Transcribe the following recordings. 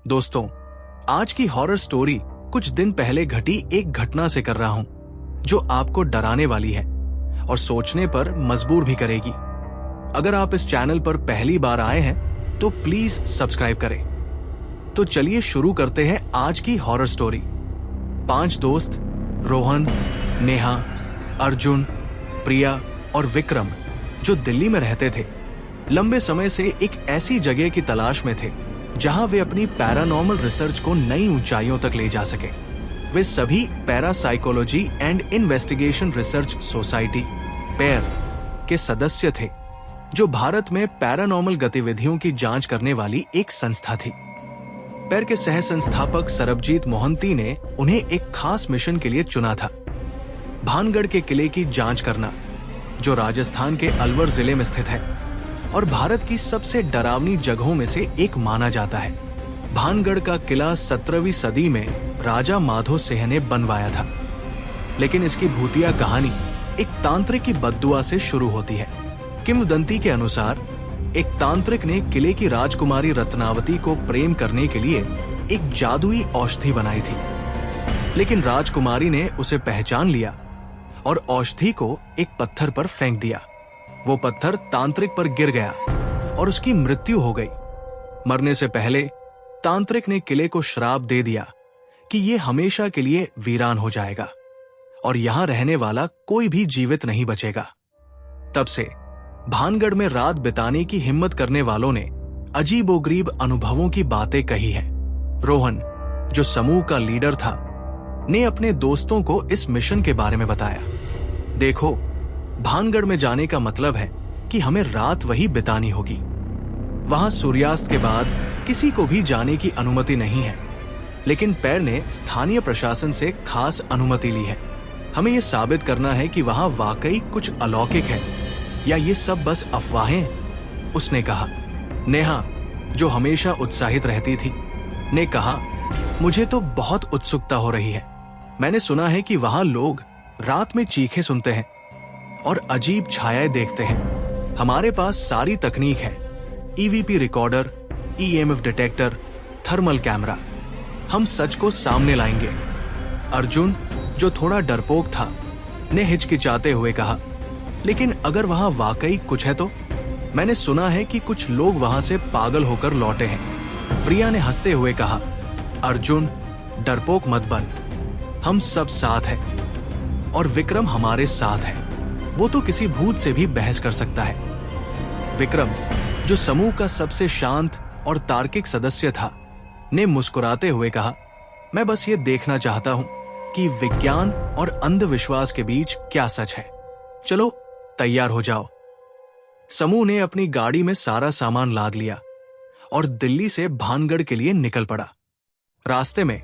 दोस्तों, आज की हॉरर स्टोरी कुछ दिन पहले घटी एक घटना से कर रहा हूं, जो आपको डराने वाली है और सोचने पर मजबूर भी करेगी। अगर आप इस चैनल पर पहली बार आए हैं तो प्लीज सब्सक्राइब करें। तो चलिए शुरू करते हैं आज की हॉरर स्टोरी। 5 दोस्त रोहन, नेहा, अर्जुन, प्रिया और विक्रम जो दिल्ली में रहते थे, लंबे समय से एक ऐसी जगह की तलाश में थे जहां वे अपनी पैरानॉर्मल रिसर्च को नई ऊंचाइयों तक ले जा सके। वे सभी parapsychology and investigation research society पैर के सदस्य थे, जो भारत में पैरानॉर्मल गतिविधियों की जांच करने वाली एक संस्था थी। पैर के सह संस्थापक सरबजीत मोहंती ने उन्हें एक खास मिशन के लिए चुना था, भानगढ़ के किले की जांच करना, जो राजस्थान के अलवर जिले में स्थित है और भारत की सबसे डरावनी जगहों में से एक माना जाता है। भानगढ़ का किला 17वीं सदी में राजा माधो सिंह ने बनवाया था, लेकिन इसकी भूतिया कहानी एक तांत्रिक की बद्दुआ से शुरू होती है। किंवदंती के अनुसार एक तांत्रिक ने किले की राजकुमारी रत्नावती को प्रेम करने के लिए एक जादुई औषधि बनाई थी, लेकिन राजकुमारी ने उसे पहचान लिया और औषधि को एक पत्थर पर फेंक दिया। वो पत्थर तांत्रिक पर गिर गया और उसकी मृत्यु हो गई। मरने से पहले तांत्रिक ने किले को श्राप दे दिया कि ये हमेशा के लिए वीरान हो जाएगा और यहां रहने वाला कोई भी जीवित नहीं बचेगा। तब से भानगढ़ में रात बिताने की हिम्मत करने वालों ने अजीबोगरीब अनुभवों की बातें कही हैं। रोहन, जो समूह का लीडर था, ने अपने दोस्तों को इस मिशन के बारे में बताया। देखो, भानगढ़ में जाने का मतलब है कि हमें रात वही बितानी होगी। वहां सूर्यास्त के बाद किसी को भी जाने की अनुमति नहीं है, लेकिन पैर ने स्थानीय प्रशासन से खास अनुमति ली है। हमें यह साबित करना है कि वहां वाकई कुछ अलौकिक है या ये सब बस अफवाहें, उसने कहा। नेहा, जो हमेशा उत्साहित रहती थी, ने कहा, मुझे तो बहुत उत्सुकता हो रही है। मैंने सुना है कि वहां लोग रात में चीखें सुनते हैं और अजीब छायाएं देखते हैं। हमारे पास सारी तकनीक है, EVP recorder, EMF detector, thermal camera. हम सच को सामने लाएंगे। अर्जुन, जो थोड़ा डरपोक था, ने हिचकिचाते हुए कहा, लेकिन अगर वहां वाकई कुछ है तो? मैंने सुना है कि कुछ लोग वहां से पागल होकर लौटे हैं। प्रिया ने हंसते हुए कहा, अर्जुन, डरपोक मत बन, हम सब साथ हैं और विक्रम हमारे साथ है। वो तो किसी भूत से भी बहस कर सकता है। विक्रम, जो समूह का सबसे शांत और तार्किक सदस्य था, ने मुस्कुराते हुए कहा, मैं बस ये देखना चाहता हूं कि विज्ञान और अंधविश्वास के बीच क्या सच है। चलो तैयार हो जाओ। समूह ने अपनी गाड़ी में सारा सामान लाद लिया और दिल्ली से भानगढ़ के लिए निकल पड़ा। रास्ते में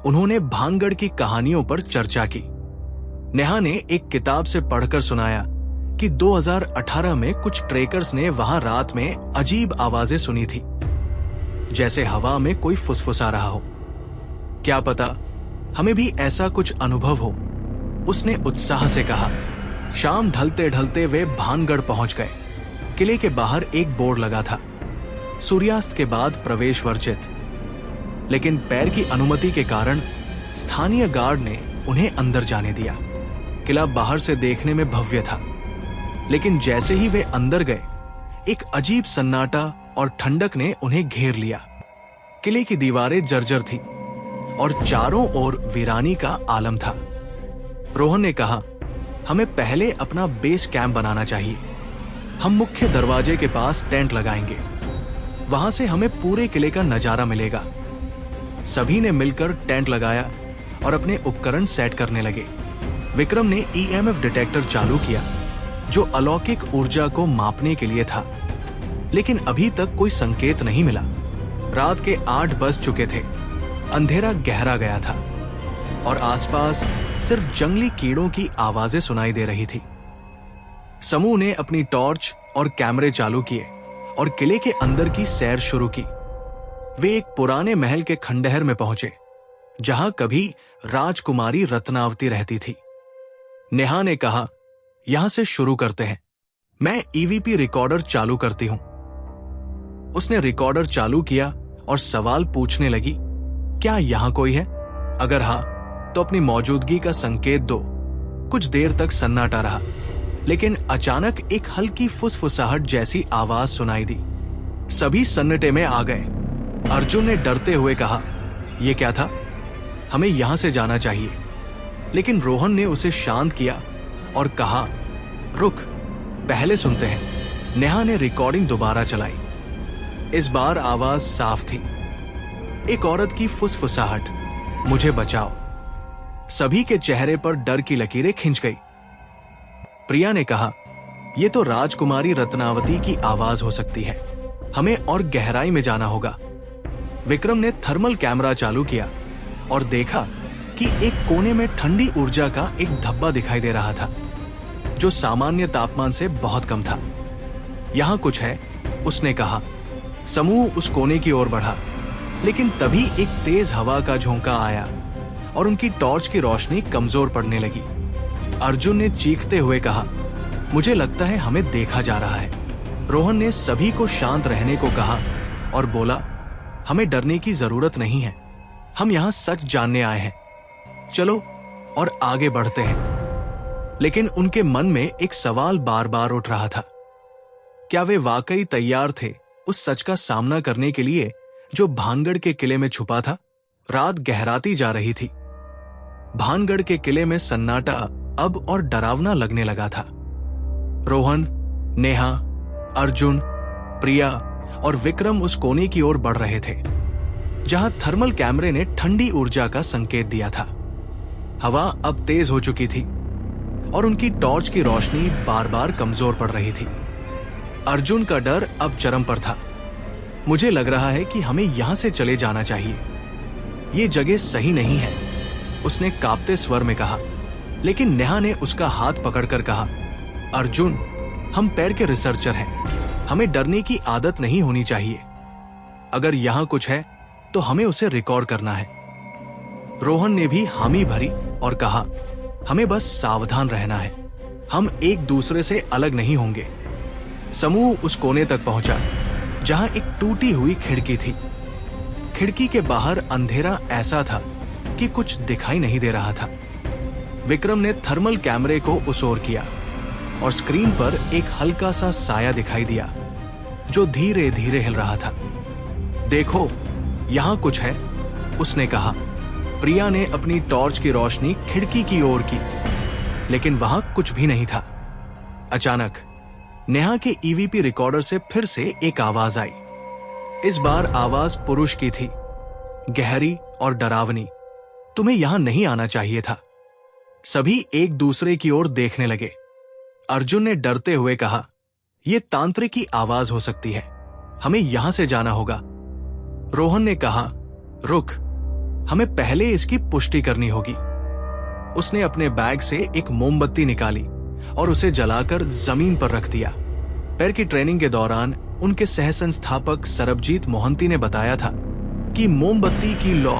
उन्होंने भानगढ़ की कहानियों पर चर्चा की। नेहा ने एक किताब से पढ़कर सुनाया कि 2018 में कुछ ट्रेकर्स ने वहां रात में अजीब आवाजें सुनी थी, जैसे हवा में कोई फुसफुसा रहा हो। क्या पता हमें भी ऐसा कुछ अनुभव हो, उसने उत्साह से कहा। शाम ढलते ढलते वे भानगढ़ पहुंच गए। किले के बाहर एक बोर्ड लगा था, सूर्यास्त के बाद प्रवेश वर्जित, लेकिन पैर की अनुमति के कारण स्थानीय गार्ड ने उन्हें अंदर जाने दिया। किला बाहर से देखने में भव्य था, लेकिन जैसे ही वे अंदर गए, एक अजीब सन्नाटा और ठंडक ने उन्हें घेर लिया। किले की दीवारें जर्जर थी और चारों ओर वीरानी का आलम था। रोहन ने कहा, हमें पहले अपना बेस कैंप बनाना चाहिए। हम मुख्य दरवाजे के पास टेंट लगाएंगे, वहां से हमें पूरे किले का नजारा मिलेगा। सभी ने मिलकर टेंट लगाया और अपने उपकरण सेट करने लगे। विक्रम ने ईएमएफ डिटेक्टर चालू किया, जो अलौकिक ऊर्जा को मापने के लिए था, लेकिन अभी तक कोई संकेत नहीं मिला। रात के 8 बज चुके थे, अंधेरा गहरा गया था और आसपास सिर्फ जंगली कीड़ों की आवाजें सुनाई दे रही थी। समूह ने अपनी टॉर्च और कैमरे चालू किए और किले के अंदर की सैर शुरू की। वे एक पुराने महल के खंडहर में पहुंचे, जहां कभी राजकुमारी रत्नावती रहती थी। नेहा ने कहा, यहां से शुरू करते हैं। मैं ईवीपी रिकॉर्डर चालू करती हूं। उसने रिकॉर्डर चालू किया और सवाल पूछने लगी, क्या यहाँ कोई है? अगर हाँ तो अपनी मौजूदगी का संकेत दो। कुछ देर तक सन्नाटा रहा, लेकिन अचानक एक हल्की फुसफुसाहट जैसी आवाज सुनाई दी। सभी सन्नाटे में आ गए। अर्जुन ने डरते हुए कहा, यह क्या था? हमें यहां से जाना चाहिए। लेकिन रोहन ने उसे शांत किया और कहा, रुक, पहले सुनते हैं। नेहा ने रिकॉर्डिंग दोबारा चलाई। इस बार आवाज साफ थी, एक औरत की फुसफुसाहट, मुझे बचाओ। सभी के चेहरे पर डर की लकीरें खिंच गई। प्रिया ने कहा, यह तो राजकुमारी रत्नावती की आवाज हो सकती है, हमें और गहराई में जाना होगा। विक्रम ने थर्मल कैमरा चालू किया और देखा कि एक कोने में ठंडी ऊर्जा का एक धब्बा दिखाई दे रहा था, जो सामान्य तापमान से बहुत कम था। यहां कुछ है, उसने कहा। समूह उस कोने की ओर बढ़ा, लेकिन तभी एक तेज हवा का झोंका आया और उनकी टॉर्च की रोशनी कमजोर पड़ने लगी। अर्जुन ने चीखते हुए कहा, मुझे लगता है हमें देखा जा रहा है। रोहन ने सभी को शांत रहने को कहा और बोला, हमें डरने की जरूरत नहीं है, हम यहां सच जानने आए हैं। चलो और आगे बढ़ते हैं। लेकिन उनके मन में एक सवाल बार बार उठ रहा था, क्या वे वाकई तैयार थे उस सच का सामना करने के लिए जो भानगढ़ के किले में छुपा था? रात गहराती जा रही थी। भानगढ़ के किले में सन्नाटा अब और डरावना लगने लगा था। रोहन, नेहा, अर्जुन, प्रिया और विक्रम उस कोने की ओर बढ़ रहे थे जहां थर्मल कैमरे ने ठंडी ऊर्जा का संकेत दिया था। हवा अब तेज हो चुकी थी और उनकी टॉर्च की रोशनी बार बार कमजोर पड़ रही थी। अर्जुन का डर अब चरम पर था। मुझे लग रहा है कि हमें यहां से चले जाना चाहिए, ये जगह सही नहीं है, उसने कांपते स्वर में कहा। लेकिन नेहा ने उसका हाथ पकड़कर कहा, अर्जुन, हम पैर के रिसर्चर हैं, हमें डरने की आदत नहीं होनी चाहिए। अगर यहां कुछ है तो हमें उसे रिकॉर्ड करना है। रोहन ने भी हामी भरी और कहा, हमें बस सावधान रहना है, हम एक दूसरे से अलग नहीं होंगे। समूह उस कोने तक पहुंचा जहां एक टूटी हुई खिड़की थी। खिड़की के बाहर अंधेरा ऐसा था कि कुछ दिखाई नहीं दे रहा था। विक्रम ने थर्मल कैमरे को उसोर किया और स्क्रीन पर एक हल्का सा साया दिखाई दिया जो धीरे धीरे हिल रहा था। देखो, यहां कुछ है, उसने कहा। प्रिया ने अपनी टॉर्च की रोशनी खिड़की की ओर की, लेकिन वहां कुछ भी नहीं था। अचानक नेहा के ईवीपी रिकॉर्डर से फिर से एक आवाज आई। इस बार आवाज पुरुष की थी, गहरी और डरावनी। तुम्हें यहां नहीं आना चाहिए था। सभी एक दूसरे की ओर देखने लगे। अर्जुन ने डरते हुए कहा, यह तांत्रिक की आवाज हो सकती है, हमें यहां से जाना होगा। रोहन ने कहा, रुक, हमें पहले इसकी पुष्टि करनी होगी। उसने अपने बैग से एक मोमबत्ती निकाली और उसे जलाकर जमीन पर रख दिया। पैर की ट्रेनिंग के दौरान उनके सह संस्थापक सरबजीत मोहंती ने बताया था कि मोमबत्ती की लौ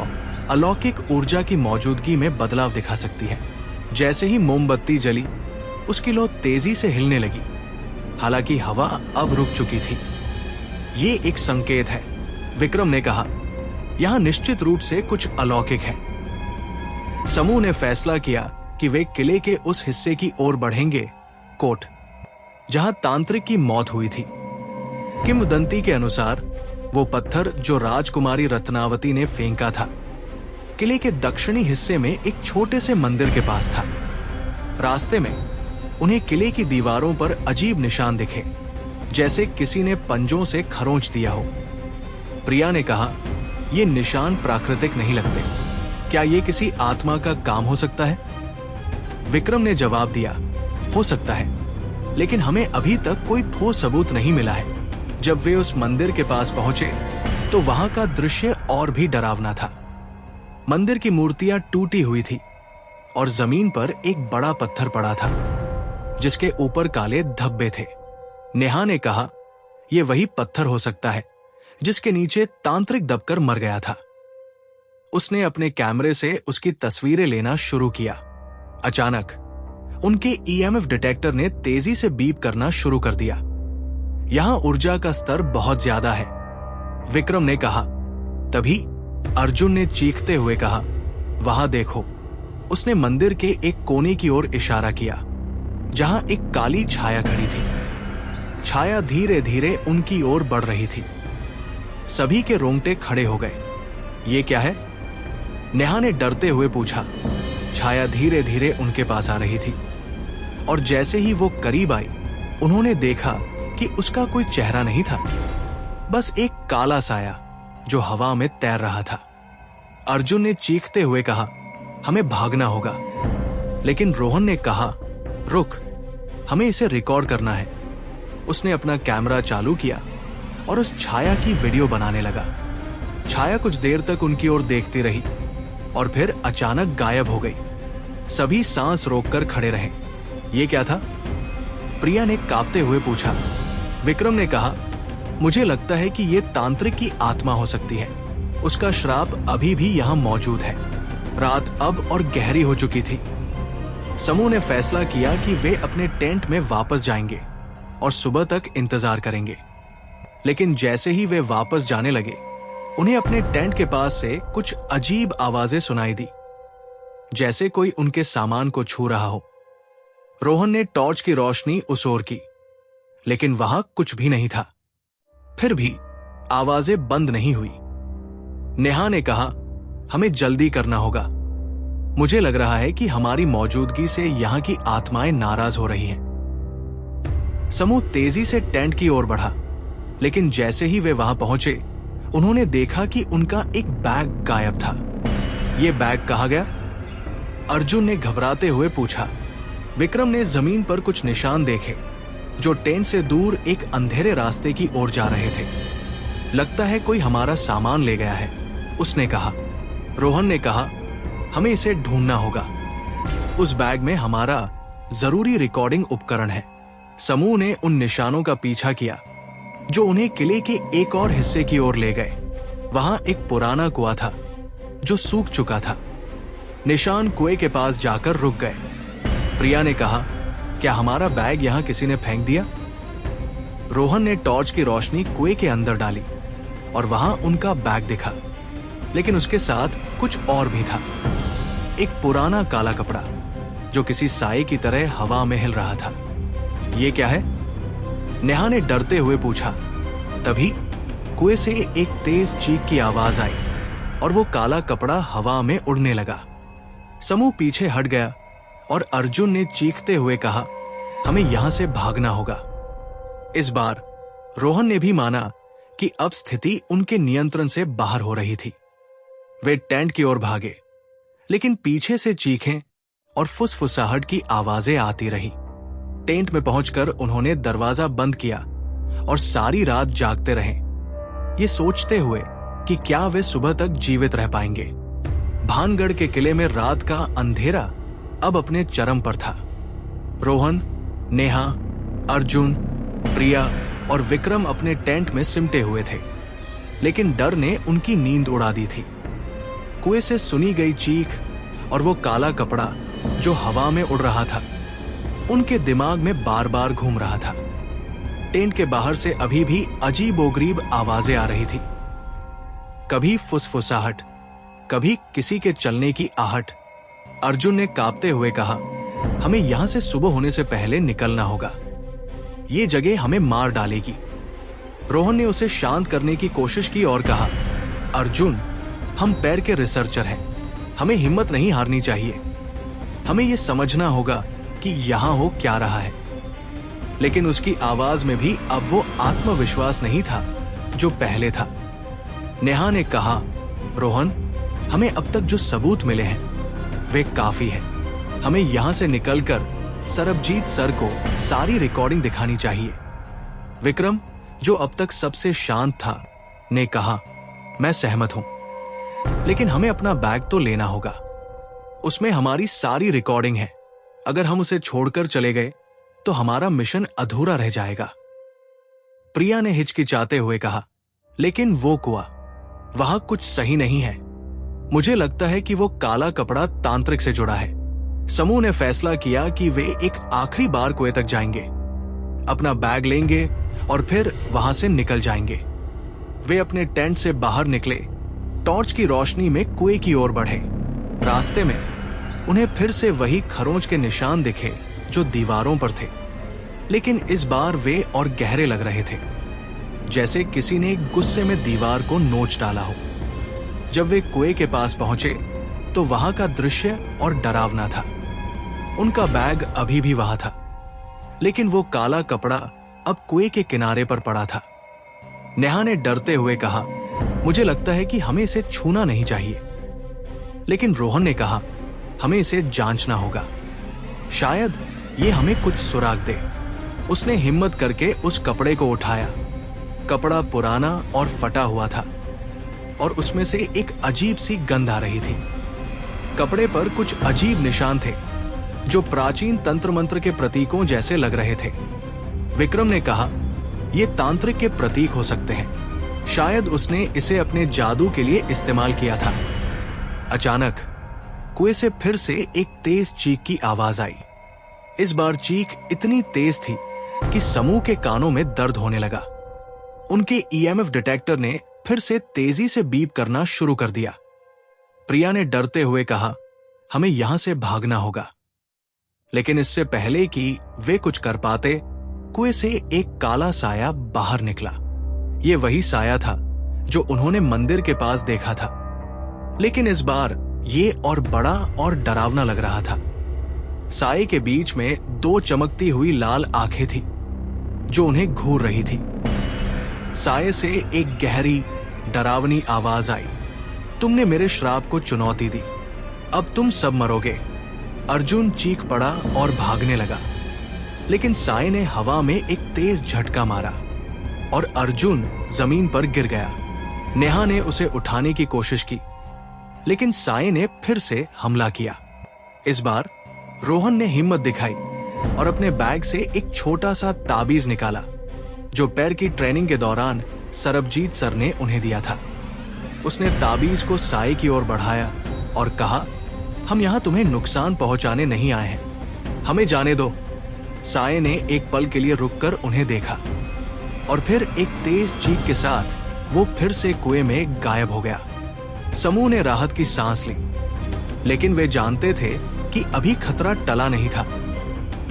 अलौकिक ऊर्जा की मौजूदगी में बदलाव दिखा सकती है। जैसे ही मोमबत्ती जली, उसकी लौ तेजी से हिलने लगी। हालांकि हवा अब रुक चुकी थी। ये एक संकेत है, विक्रम ने कहा। यहां निश्चित रूप से कुछ अलौकिक है। समूह ने फैसला किया कि वे किले के उस हिस्से की ओर बढ़ेंगे, कोट, जहां तांत्रिक की मौत हुई थी। किंवदंती के अनुसार वो पत्थर जो राजकुमारी रत्नावती ने फेंका था, किले के दक्षिणी हिस्से में एक छोटे से मंदिर के पास था। रास्ते में उन्हें किले की दीवारों पर अजीब निशान दिखे, जैसे किसी ने पंजों से खरोंच दिया हो। प्रिया ने कहा, ये निशान प्राकृतिक नहीं लगते, क्या ये किसी आत्मा का काम हो सकता है? विक्रम ने जवाब दिया, हो सकता है, लेकिन हमें अभी तक कोई ठोस सबूत नहीं मिला है। जब वे उस मंदिर के पास पहुंचे तो वहां का दृश्य और भी डरावना था। मंदिर की मूर्तियां टूटी हुई थी और जमीन पर एक बड़ा पत्थर पड़ा था जिसके ऊपर काले धब्बे थे। नेहा ने कहा, यह वही पत्थर हो सकता है जिसके नीचे तांत्रिक दबकर मर गया था। उसने अपने कैमरे से उसकी तस्वीरें लेना शुरू किया। अचानक उनके ईएमएफ डिटेक्टर ने तेजी से बीप करना शुरू कर दिया। यहां ऊर्जा का स्तर बहुत ज्यादा है। विक्रम ने कहा, तभी अर्जुन ने चीखते हुए कहा, वहां देखो। उसने मंदिर के एक कोने की ओर इशारा किया, जहां एक काली छाया खड़ी थी। छाया धीरे धीरे उनकी ओर बढ़ रही थी। सभी के रोंगटे खड़े हो गए। ये क्या है? नेहा ने डरते हुए पूछा। छाया धीरे धीरे उनके पास आ रही थी और जैसे ही वो करीब आई, उन्होंने देखा कि उसका कोई चेहरा नहीं था, बस एक काला साया जो हवा में तैर रहा था। अर्जुन ने चीखते हुए कहा, हमें भागना होगा। लेकिन रोहन ने कहा, रुक, हमें इसे रिकॉर्ड करना है। उसने अपना कैमरा चालू किया और उस छाया की वीडियो बनाने लगा। छाया कुछ देर तक उनकी ओर देखती रही और फिर अचानक गायब हो गई। सभी सांस रोककर खड़े रहे। ये क्या था? प्रिया ने कांपते हुए पूछा। विक्रम ने कहा, मुझे लगता है कि ये तांत्रिक की आत्मा हो सकती है। उसका श्राप अभी भी यहाँ मौजूद है। रात अब और गहरी हो चुकी थी। समूह ने फैसला किया कि वे अपने टेंट में वापस जाएंगे और सुबह तक इंतजार करेंगे। लेकिन जैसे ही वे वापस जाने लगे, उन्हें अपने टेंट के पास से कुछ अजीब आवाजें सुनाई दी, जैसे कोई उनके सामान को छू रहा हो। रोहन ने टॉर्च की रोशनी उस ओर की, लेकिन वहां कुछ भी नहीं था। फिर भी आवाजें बंद नहीं हुई। नेहा ने कहा, हमें जल्दी करना होगा। मुझे लग रहा है कि हमारी मौजूदगी से यहां की आत्माएं नाराज हो रही हैं। समूह तेजी से टेंट की ओर बढ़ा, लेकिन जैसे ही वे वहां पहुंचे, उन्होंने देखा कि उनका एक बैग गायब था। यह बैग कहाँ गया? अर्जुन ने घबराते हुए पूछा। विक्रम ने जमीन पर कुछ निशान देखे, जो टेंट से दूर एक अंधेरे रास्ते की ओर जा रहे थे। लगता है कोई हमारा सामान ले गया है, उसने कहा। रोहन ने कहा, हमें इसे ढूंढना होगा। उस बैग में हमारा जरूरी रिकॉर्डिंग उपकरण है। समूह ने उन निशानों का पीछा किया जो उन्हें किले के एक और हिस्से की ओर ले गए। वहां एक पुराना कुआं था जो सूख चुका था। निशान कुएं के पास जाकर रुक गए। प्रिया ने कहा, क्या हमारा बैग यहां किसी ने फेंक दिया? रोहन ने टॉर्च की रोशनी कुएं के अंदर डाली और वहां उनका बैग दिखा, लेकिन उसके साथ कुछ और भी था। एक पुराना काला कपड़ा जो किसी साए की तरह हवा में हिल रहा था। ये क्या है? नेहा ने डरते हुए पूछा। तभी कुएं से एक तेज चीख की आवाज आई और वो काला कपड़ा हवा में उड़ने लगा। समूह पीछे हट गया और अर्जुन ने चीखते हुए कहा, हमें यहां से भागना होगा। इस बार रोहन ने भी माना कि अब स्थिति उनके नियंत्रण से बाहर हो रही थी। वे टेंट की ओर भागे, लेकिन पीछे से चीखें और फुसफुसाहट की आवाजें आती रही। टेंट में पहुंचकर उन्होंने दरवाजा बंद किया और सारी रात जागते रहे, ये सोचते हुए कि क्या वे सुबह तक जीवित रह पाएंगे। भानगढ़ के किले में रात का अंधेरा अब अपने चरम पर था। रोहन, नेहा, अर्जुन, प्रिया और विक्रम अपने टेंट में सिमटे हुए थे, लेकिन डर ने उनकी नींद उड़ा दी थी। कुएं से सुनी गई चीख और वो काला कपड़ा जो हवा में उड़ रहा था, उनके दिमाग में बार बार घूम रहा था। टेंट के बाहर से अभी भी अजीबोगरीब आवाजें आ रही थी, कभी फुसफुसाहट, कभी किसी के चलने की आहट। अर्जुन ने कांपते हुए कहा, हमें यहां से सुबह होने से पहले निकलना होगा। ये जगह हमें मार डालेगी। रोहन ने उसे शांत करने की कोशिश की और कहा, अर्जुन, हम पैर के रिसर्चर हैं, हमें हिम्मत नहीं हारनी चाहिए। हमें यह समझना होगा कि यहां हो क्या रहा है। लेकिन उसकी आवाज में भी अब वो आत्मविश्वास नहीं था जो पहले था। नेहा ने कहा, रोहन, हमें अब तक जो सबूत मिले हैं वे काफी हैं। हमें यहां से निकलकर सरबजीत सर को सारी रिकॉर्डिंग दिखानी चाहिए। विक्रम, जो अब तक सबसे शांत था, ने कहा, मैं सहमत हूं, लेकिन हमें अपना बैग तो लेना होगा। उसमें हमारी सारी रिकॉर्डिंग है। अगर हम उसे छोड़कर चले गए तो हमारा मिशन अधूरा रह जाएगा। प्रिया ने हिचकिचाते हुए कहा, लेकिन वो कुआं, वहां कुछ सही नहीं है। मुझे लगता है कि वो काला कपड़ा तांत्रिक से जुड़ा है। समूह ने फैसला किया कि वे एक आखिरी बार कुएं तक जाएंगे, अपना बैग लेंगे और फिर वहां से निकल जाएंगे। वे अपने टेंट से बाहर निकले टॉर्च की रोशनी में कुएं की ओर बढ़े। रास्ते में उन्हें फिर से वही खरोंच के निशान दिखे जो दीवारों पर थे, लेकिन इस बार वे और गहरे लग रहे थे, जैसे किसी ने गुस्से में दीवार को नोच डाला हो। जब वे कुएं के पास पहुंचे तो वहां का दृश्य और डरावना था। उनका बैग अभी भी वहां था, लेकिन वो काला कपड़ा अब कुएं के किनारे पर पड़ा था। नेहा ने डरते हुए कहा, मुझे लगता है कि हमें इसे छूना नहीं चाहिए। लेकिन रोहन ने कहा, हमें इसे जांचना होगा, शायद ये हमें कुछ सुराग दे। उसने हिम्मत करके उस कपड़े को उठाया। कपड़ा पुराना और फटा हुआ था और उसमें से एक अजीब सी गंध आ रही थी। कपड़े पर कुछ अजीब निशान थे जो प्राचीन तंत्र मंत्र के प्रतीकों जैसे लग रहे थे। विक्रम ने कहा, ये तांत्रिक के प्रतीक हो सकते हैं, शायद उसने इसे अपने जादू के लिए इस्तेमाल किया था। अचानक कुएं से फिर से एक तेज चीख की आवाज आई। इस बार चीख इतनी तेज थी कि समूह के कानों में दर्द होने लगा। उनके ईएमएफ डिटेक्टर ने फिर से तेजी से बीप करना शुरू कर दिया। प्रिया ने डरते हुए कहा, हमें यहां से भागना होगा। लेकिन इससे पहले कि वे कुछ कर पाते, कुएं से एक काला साया बाहर निकला। ये वही साया था जो उन्होंने मंदिर के पास देखा था, लेकिन इस बार ये और बड़ा और डरावना लग रहा था। साये के बीच में दो चमकती हुई लाल आंखें थी जो उन्हें घूर रही थी। साये से एक गहरी डरावनी आवाज आई, तुमने मेरे श्राप को चुनौती दी, अब तुम सब मरोगे। अर्जुन चीख पड़ा और भागने लगा, लेकिन साये ने हवा में एक तेज झटका मारा और अर्जुन जमीन पर गिर गया। नेहा ने उसे उठाने की कोशिश की, लेकिन साये ने फिर से हमला किया। इस बार रोहन ने हिम्मत दिखाई और अपने बैग से एक छोटा सा ताबीज निकाला जो पैर की ट्रेनिंग के दौरान सरबजीत सर ने उन्हें दिया था। उसने ताबीज को साये की ओर बढ़ाया और कहा, हम यहां तुम्हें नुकसान पहुंचाने नहीं आए हैं, हमें जाने दो। साये ने एक पल के लिए रुककर उन्हें देखा और फिर एक तेज चीख के साथ वो फिर से कुएं में गायब हो गया। समूह ने राहत की सांस ली, लेकिन वे जानते थे कि अभी खतरा टला नहीं था।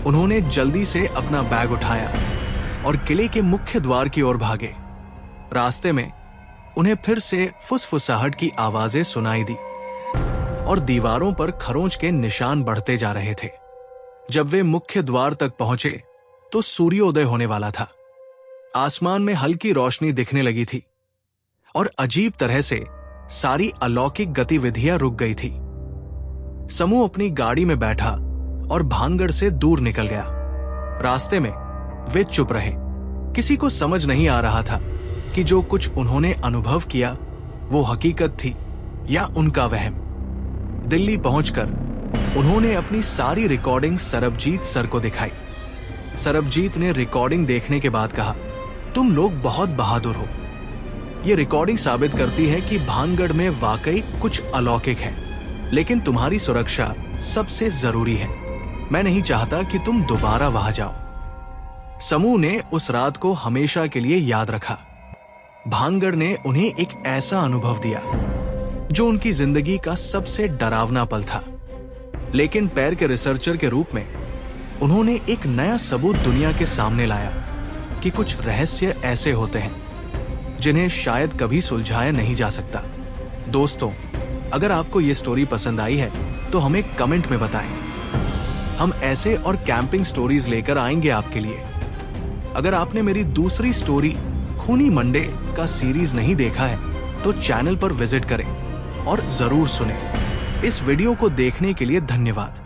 उन्होंने जल्दी से अपना बैग उठाया और किले के मुख्य द्वार की ओर भागे। रास्ते में उन्हें फिर से फुसफुसाहट की आवाजें सुनाई दी और दीवारों पर खरोंच के निशान बढ़ते जा रहे थे। जब वे मुख्य द्वार तक पहुंचे तो सूर्योदय होने वाला था। आसमान में हल्की रोशनी दिखने लगी थी और अजीब तरह से सारी अलौकिक गतिविधियां रुक गई थी। समूह अपनी गाड़ी में बैठा और भानगढ़ से दूर निकल गया। रास्ते में वे चुप रहे। किसी को समझ नहीं आ रहा था कि जो कुछ उन्होंने अनुभव किया वो हकीकत थी या उनका वहम। दिल्ली पहुंचकर उन्होंने अपनी सारी रिकॉर्डिंग सरबजीत सर को दिखाई। सरबजीत ने रिकॉर्डिंग देखने के बाद कहा, तुम लोग बहुत बहादुर हो। ये रिकॉर्डिंग साबित करती है कि भानगढ़ में वाकई कुछ अलौकिक है, लेकिन तुम्हारी सुरक्षा सबसे जरूरी है। मैं नहीं चाहता कि तुम दोबारा वहां जाओ। समूह ने उस रात को हमेशा के लिए याद रखा। भानगढ़ ने उन्हें एक ऐसा अनुभव दिया जो उनकी जिंदगी का सबसे डरावना पल था, लेकिन पैर के रिसर्चर के रूप में उन्होंने एक नया सबूत दुनिया के सामने लाया कि कुछ रहस्य ऐसे होते हैं जिन्हें शायद कभी सुलझाया नहीं जा सकता। दोस्तों, अगर आपको ये स्टोरी पसंद आई है तो हमें कमेंट में बताएं। हम ऐसे और कैंपिंग स्टोरीज लेकर आएंगे आपके लिए। अगर आपने मेरी दूसरी स्टोरी खूनी मंडे का सीरीज नहीं देखा है तो चैनल पर विजिट करें और जरूर सुनें। इस वीडियो को देखने के लिए धन्यवाद।